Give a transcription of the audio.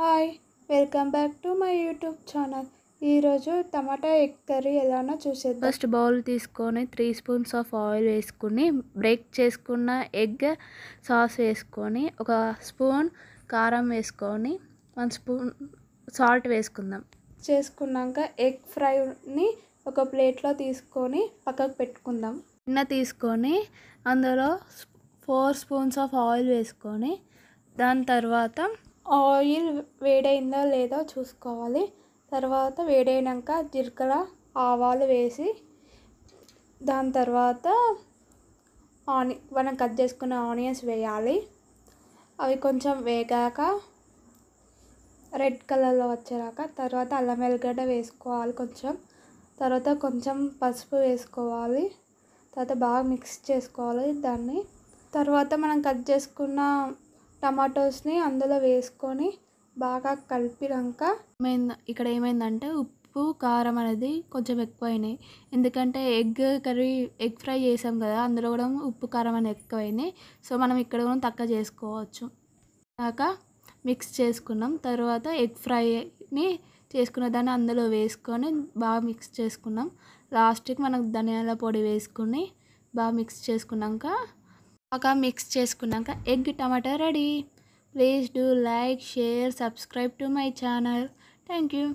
Hi! Welcome back to my YouTube channel. ఈరోజు tomato egg curry ఎలానో చూసేద్దాం. First bowl తీసుకొని 3 స్పూన్స్ ఆఫ్ ఆయిల్ వేసుకుని బ్రేక్ చేసుకున్న ఎగ్ సాస్ వేసుకొని ఒక స్పూన్ కారం వేసుకొని 1 స్పూన్ సాల్ట్ వేసుకుందాం. చేసుకున్నాక ఎగ్ ఫ్రైని ఒక ప్లేట్లో తీసుకొని పక్కకు పెట్టుకుందాం. గిన్నె తీసుకొని అందులో 4 స్పూన్స్ ఆఫ్ ఆయిల్ వేసుకొని దాని తర్వాత ఆయిల్ వేడైందో లేదో చూసుకోవాలి. తర్వాత వేడైనాక జీలకర్ర ఆవాలు వేసి దాని తర్వాత మనం కట్ చేసుకున్న ఆనియన్స్ వేయాలి. అవి కొంచెం వేగాక రెడ్ కలర్లో వచ్చేదాకా తర్వాత అల్లం వెల్లిగడ్డ వేసుకోవాలి. తర్వాత కొంచెం పసుపు వేసుకోవాలి. తర్వాత బాగా మిక్స్ చేసుకోవాలి దాన్ని. తర్వాత మనం కట్ చేసుకున్న టమాటోస్ని అందులో వేసుకొని బాగా కలిపినాక ఇక్కడ ఏమైందంటే ఉప్పు కారం అనేది కొంచెం ఎక్కువైనాయి. ఎందుకంటే ఎగ్ ఫ్రై చేసాం కదా, అందులో కూడా ఉప్పు కారం అనేది ఎక్కువైనాయి. సో మనం ఇక్కడ కూడా తక్కువ చేసుకోవచ్చు. దాకా మిక్స్ చేసుకున్నాం. తర్వాత ఎగ్ ఫ్రైని చేసుకున్న దాన్ని అందులో వేసుకొని బాగా మిక్స్ చేసుకున్నాం. లాస్ట్కి మనకు ధనియాల పొడి వేసుకొని బాగా మిక్స్ చేసుకున్నాక egg tomato ready. Please do like, share, subscribe to my channel. Thank you.